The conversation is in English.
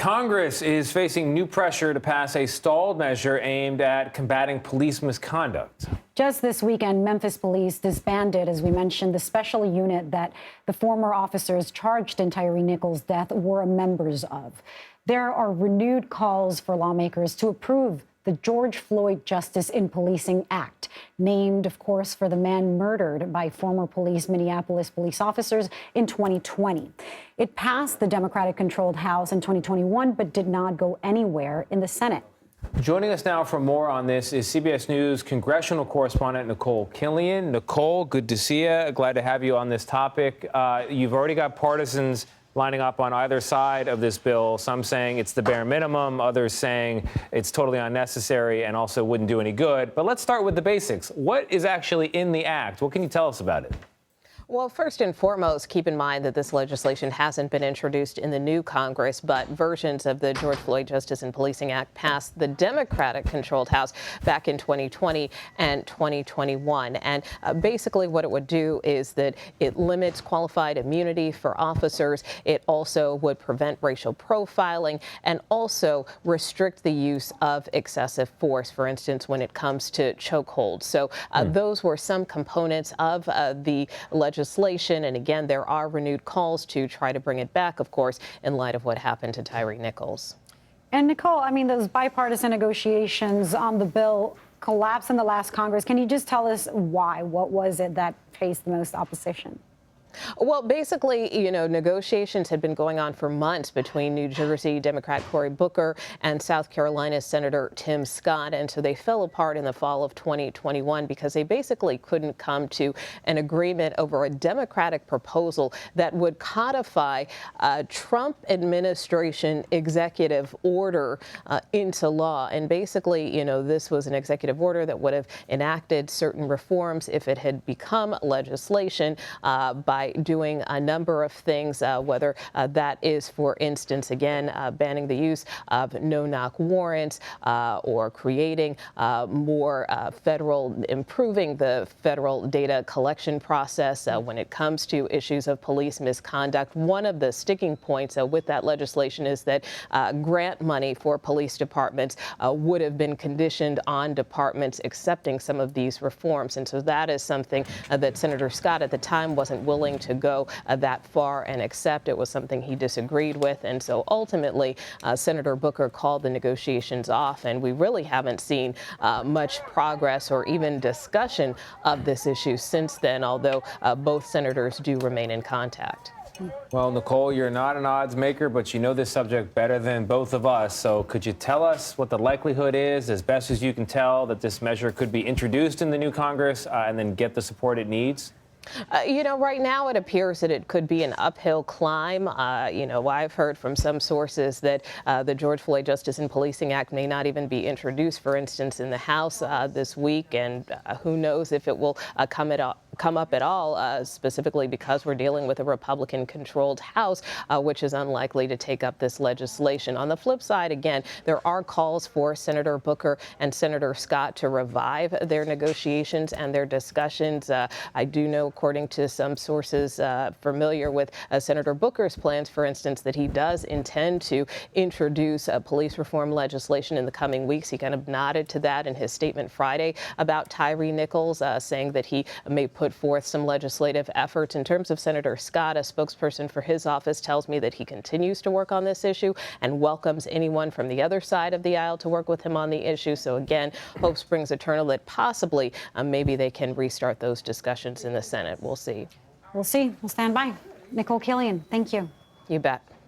Congress is facing new pressure to pass a stalled measure aimed at combating police misconduct. Just this weekend, Memphis police disbanded, as we mentioned, the special unit that the former officers charged in Tyre Nichols' death were members of. There are renewed calls for lawmakers to approve the George Floyd Justice in Policing Act, named, of course, for the man murdered by former Minneapolis police officers in 2020. It passed the Democratic-controlled House in 2021, but did not go anywhere in the Senate. Joining us now for more on this is CBS News Congressional correspondent Nikole Killion. Nikole, good to see you. Glad to have you on this topic. You've already got partisans lining up on either side of this bill, some saying it's the bare minimum, others saying it's totally unnecessary and also wouldn't do any good. But let's start with the basics. What is actually in the act? What can you tell us about it? Well, first and foremost, keep in mind that this legislation hasn't been introduced in the new Congress, but versions of the George Floyd Justice and Policing Act passed the Democratic-controlled House back in 2020 and 2021. And basically what it would do is that it limits qualified immunity for officers. It also would prevent racial profiling and also restrict the use of excessive force, for instance, when it comes to chokeholds. So those were some components of the legislation. And again, there are renewed calls to try to bring it back, of course, in light of what happened to Tyre Nichols. And Nikole, I mean, those bipartisan negotiations on the bill collapsed in the last Congress. Can you just tell us why? What was it that faced the most opposition? Well, basically, negotiations had been going on for months between New Jersey Democrat Cory Booker and South Carolina Senator Tim Scott. And so they fell apart in the fall of 2021 because they basically couldn't come to an agreement over a Democratic proposal that would codify a Trump administration executive order into law. And basically, this was an executive order that would have enacted certain reforms if it had become legislation by doing a number of things, whether that is, for instance, again, banning the use of no-knock warrants or creating more improving the federal data collection process when it comes to issues of police misconduct. One of the sticking points with that legislation is that grant money for police departments would have been conditioned on departments accepting some of these reforms. And so that is something that Senator Scott at the time wasn't willing to go that far and accept. It was something he disagreed with. And so ultimately, Senator Booker called the negotiations off. And we really haven't seen much progress or even discussion of this issue since then, although both senators do remain in contact. Well, Nikole, you're not an odds maker, but you know this subject better than both of us. So could you tell us what the likelihood is, as best as you can tell, that this measure could be introduced in the new Congress and then get the support it needs? Right now it appears that it could be an uphill climb. I've heard from some sources that the George Floyd Justice and Policing Act may not even be introduced, for instance, in the House this week. And who knows if it will come up at all, specifically because we're dealing with a Republican-controlled House, which is unlikely to take up this legislation. On the flip side, again, there are calls for Senator Booker and Senator Scott to revive their negotiations and their discussions. I do know, according to some sources familiar with Senator Booker's plans, for instance, that he does intend to introduce police reform legislation in the coming weeks. He kind of nodded to that in his statement Friday about Tyre Nichols, saying that he may put forth some legislative efforts. In terms of Senator Scott, a spokesperson for his office tells me that he continues to work on this issue and welcomes anyone from the other side of the aisle to work with him on the issue. So again, hope springs eternal that possibly maybe they can restart those discussions in the Senate. We'll see. We'll see. We'll stand by. Nikole Killion, thank you. You bet.